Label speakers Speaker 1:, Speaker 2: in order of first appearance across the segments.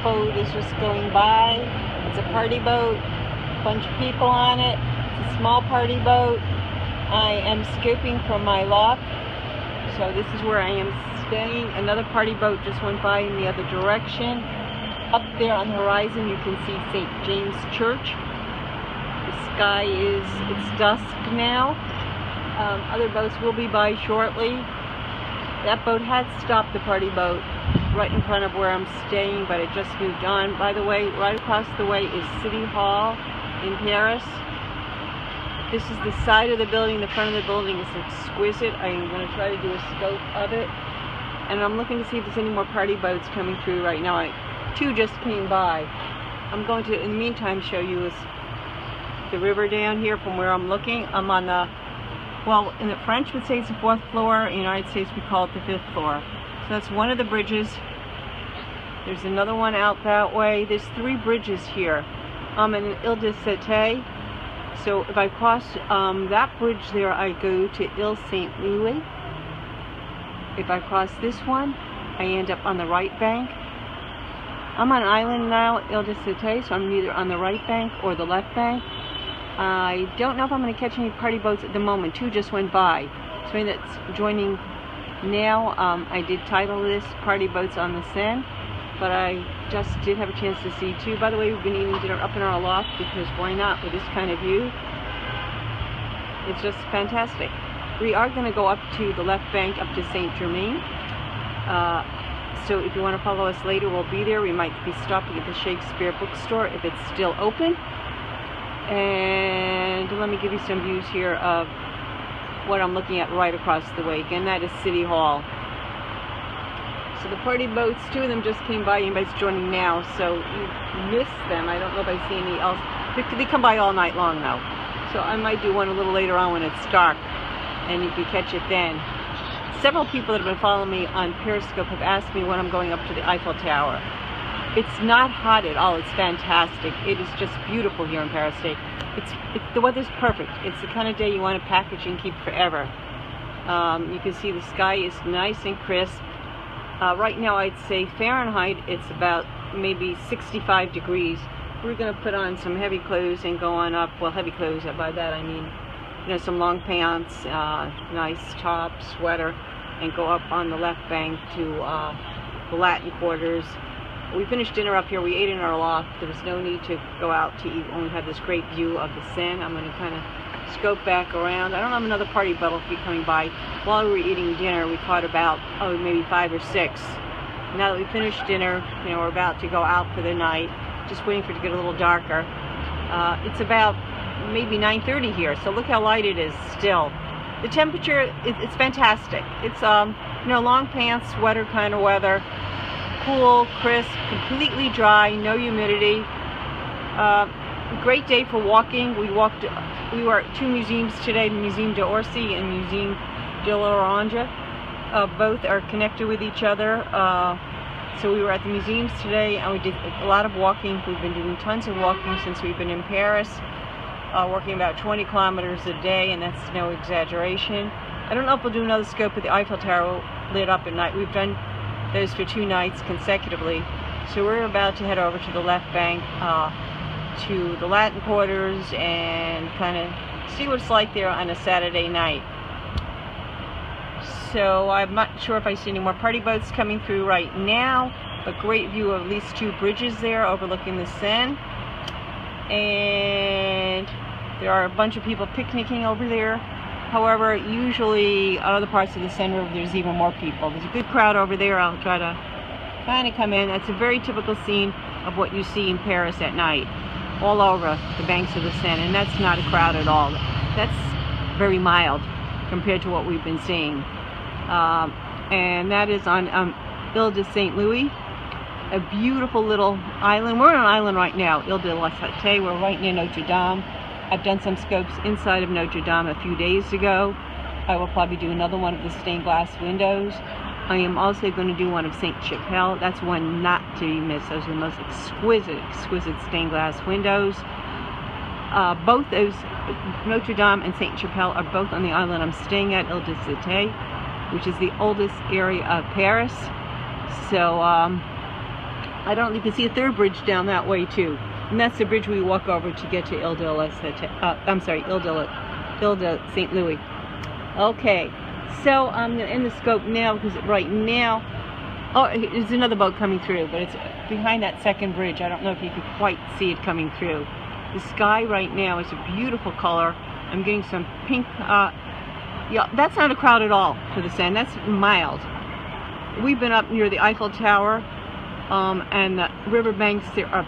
Speaker 1: boat is just going by. It's a party boat, a bunch of people on it. It's a small party boat. I am scoping from my loft, so this is where I am staying. Another party boat just went by in the other direction. Up there on the horizon you can see St. James Church. The sky it's dusk now. Other boats will be by shortly. That boat had stopped the party boat right in front of where I'm staying, but it just moved on. By the way, right across the way is City Hall in Paris. This is the side of the building. The front of the building is exquisite. I'm going to try to do a scope of it. And I'm looking to see if there's any more party boats coming through right now. Two just came by. I'm going to, in the meantime, show you the river down here from where I'm looking. I'm on the, well, in the French would say it's the 4th floor. In the United States we call it the 5th floor. So that's one of the bridges. There's another one out that way. There's 3 bridges here. I'm in Ile-de-Seine. So if I cross that bridge there, I go to Ile St. Louis. If I cross this one, I end up on the right bank. I'm on an island now, Ile-de-Seine, so I'm either on the right bank or the left bank. I don't know if I'm going to catch any party boats at the moment. 2 just went by. So that's joining now. I did title this Party Boats on the Seine, but I just did have a chance to see 2. By the way, we've been eating dinner up in our loft because why not with this kind of view? It's just fantastic. We are going to go up to the left bank, up to Saint Germain. So if you want to follow us later, we'll be there. We might be stopping at the Shakespeare bookstore if it's still open. And let me give you some views here of what I'm looking at right across the way. Again, that is City Hall. So the party boats, 2 of them just came by. Anybody's joining now, so you missed them. I don't know if I see any else. They come by all night long though. So I might do one a little later on when it's dark, and you can catch it then. Several people that have been following me on Periscope have asked me when I'm going up to the Eiffel Tower. It's not hot at all. It's fantastic. It is just beautiful here in Paris. The weather's perfect. It's the kind of day you want to package and keep forever. You can see the sky is nice and crisp. Right now I'd say Fahrenheit it's about maybe 65 degrees. We're going to put on some heavy clothes and go on up. Well, heavy clothes, by that I mean, you know, some long pants, nice top, sweater, and go up on the left bank to the Latin quarters. We finished dinner up here. We ate in our loft. There was no need to go out to eat when we had this great view of the Seine. I'm going to kind of scope back around. I don't have another party boat will be coming by. While we were eating dinner, we caught about, maybe 5 or 6. Now that we finished dinner, you know, we're about to go out for the night. Just waiting for it to get a little darker. It's about maybe 9:30 here, so look how light it is still. The temperature, it's fantastic. It's, you know, long pants, sweater kind of weather. Cool, crisp, completely dry, no humidity. Great day for walking. We were at 2 museums today, Museum d'Orsay and Museum de l'Orange. Both are connected with each other. So we were at the museums today and we did a lot of walking. We've been doing tons of walking since we've been in Paris. Working about 20 kilometers a day, and that's no exaggeration. I don't know if we'll do another scope of the Eiffel Tower lit up at night. We've done those for 2 nights consecutively. So we're about to head over to the left bank to the Latin quarters and kind of see what it's like there on a Saturday night. So I'm not sure if I see any more party boats coming through right now, but great view of at least 2 bridges there overlooking the Seine. And there are a bunch of people picnicking over there. However, usually on other parts of the Seine River there's even more people. There's a good crowd over there. I'll try to kind of come in. That's a very typical scene of what you see in Paris at night, all over the banks of the Seine, and that's not a crowd at all. That's very mild compared to what we've been seeing. And that is on Ile de St. Louis, a beautiful little island. We're on an island right now, Ile-de-Seine. We're right near Notre Dame. I've done some scopes inside of Notre Dame a few days ago. I will probably do another one of the stained glass windows. I am also going to do one of Sainte-Chapelle. That's one not to be missed. Those are the most exquisite stained glass windows. Both those, Notre Dame and Sainte-Chapelle, are both on the island I'm staying at, Ile-de-Seine, which is the oldest area of Paris. So I don't know, you can see a third bridge down that way too. And that's the bridge we walk over to get to Ile de St. Louis. Okay, so I'm going to end the scope now because right now, oh, there's another boat coming through, but it's behind that second bridge. I don't know if you can quite see it coming through. The sky right now is a beautiful color. I'm getting some pink, yeah, that's not a crowd at all for the Seine. That's mild. We've been up near the Eiffel Tower, and the riverbanks there are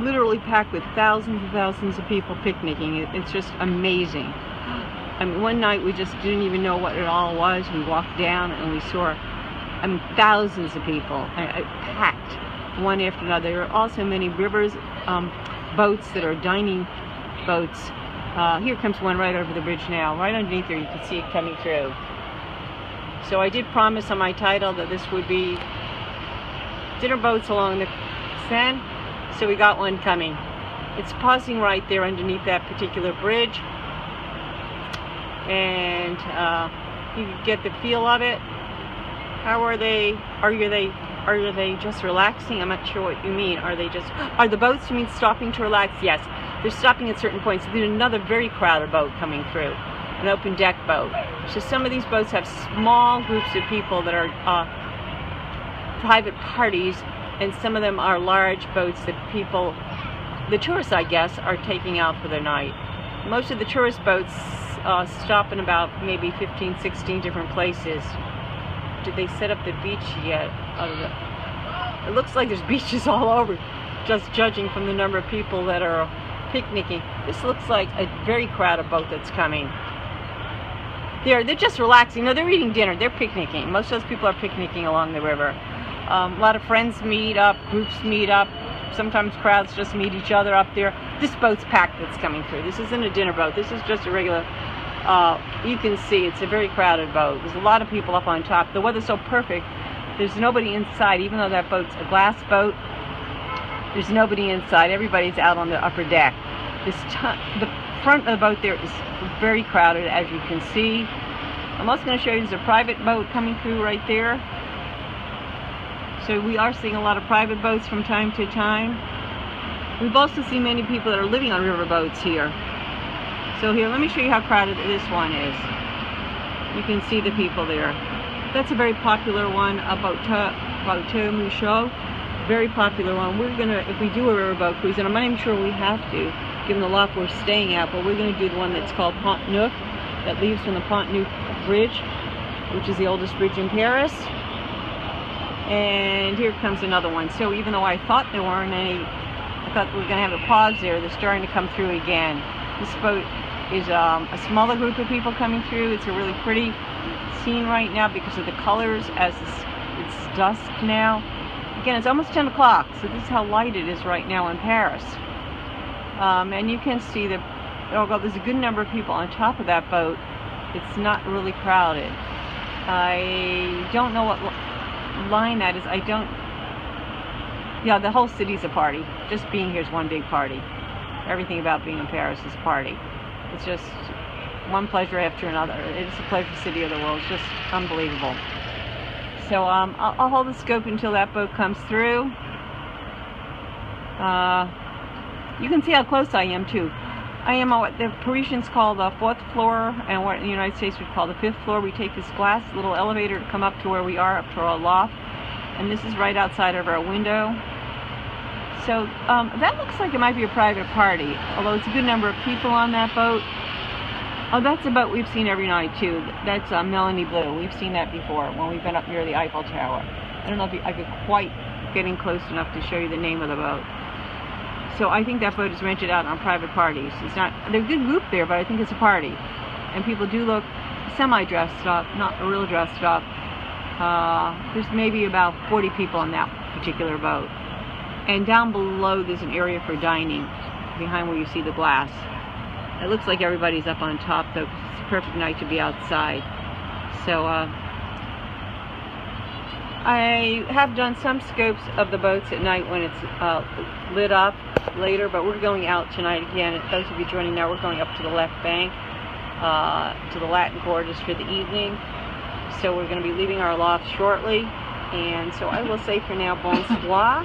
Speaker 1: literally packed with thousands and thousands of people picnicking. It's just amazing. I mean, one night we just didn't even know what it all was. We walked down and we saw, thousands of people packed one after another. There are also many rivers, boats that are dining boats. Here comes one right over the bridge now. Right underneath there, you can see it coming through. So I did promise on my title that this would be dinner boats along the Seine. So we got one coming. It's pausing right there underneath that particular bridge. And you can get the feel of it. How are they? Are they just relaxing? I'm not sure what you mean. Are the boats, you mean, stopping to relax? Yes. They're stopping at certain points. There's another very crowded boat coming through, an open deck boat. So some of these boats have small groups of people that are private parties, and some of them are large boats that people, the tourists, I guess, are taking out for the night. Most of the tourist boats stop in about maybe 15, 16 different places. Did they set up the beach yet? It looks like there's beaches all over, just judging from the number of people that are picnicking. This looks like a very crowded boat that's coming. They're just relaxing. No, they're eating dinner. They're picnicking. Most of those people are picnicking along the river. A lot of friends meet up, groups meet up. Sometimes crowds just meet each other up there. This boat's packed that's coming through. This isn't a dinner boat. This is just a regular, you can see it's a very crowded boat. There's a lot of people up on top. The weather's so perfect, there's nobody inside. Even though that boat's a glass boat, there's nobody inside. Everybody's out on the upper deck. The front of the boat there is very crowded, as you can see. I'm also going to show you there's a private boat coming through right there. So we are seeing a lot of private boats from time to time. We've also seen many people that are living on river boats here. So here, let me show you how crowded this one is. You can see the people there. That's a very popular one, a Bateau Mouchot. Very popular one. We're gonna, if we do a riverboat cruise, and I'm not even sure we have to, given the loft we're staying at, but we're gonna do the one that's called Pont Neuf, that leaves from the Pont Neuf Bridge, which is the oldest bridge in Paris. And here comes another one. So even though I thought there weren't any, I thought we were gonna have a pause there, they're starting to come through again. This boat is a smaller group of people coming through. It's a really pretty scene right now because of the colors as it's dusk now. Again, it's almost 10 o'clock, so this is how light it is right now in Paris. And you can see that, although there's a good number of people on top of that boat, it's not really crowded. I don't know what line that is. Yeah, the whole city's a party. Just being here is one big party. Everything about being in Paris is a party. It's just one pleasure after another. It's the pleasure city of the world. It's just unbelievable. So I'll hold the scope until that boat comes through. You can see how close I am too. I am on what the Parisians call the 4th floor, and what in the United States we'd call the 5th floor. We take this glass little elevator to come up to where we are, up to our loft, and this is right outside of our window. So that looks like it might be a private party, although it's a good number of people on that boat. Oh, that's a boat we've seen every night too. That's Melanie Blue. We've seen that before when we've been up near the Eiffel Tower. I don't know if I could quite get in close enough to show you the name of the boat. So I think that boat is rented out on private parties. It's not, they're a good group there, but I think it's a party. And people do look semi-dressed up, not real dressed up. There's maybe about 40 people on that particular boat. And down below there's an area for dining, behind where you see the glass. It looks like everybody's up on top though, because it's a perfect night to be outside. So I have done some scopes of the boats at night when it's lit up later, but we're going out tonight again. Those of you joining now, we're going up to the left bank, to the Latin Quarters for the evening. So we're going to be leaving our loft shortly. And so I will say for now, bonsoir.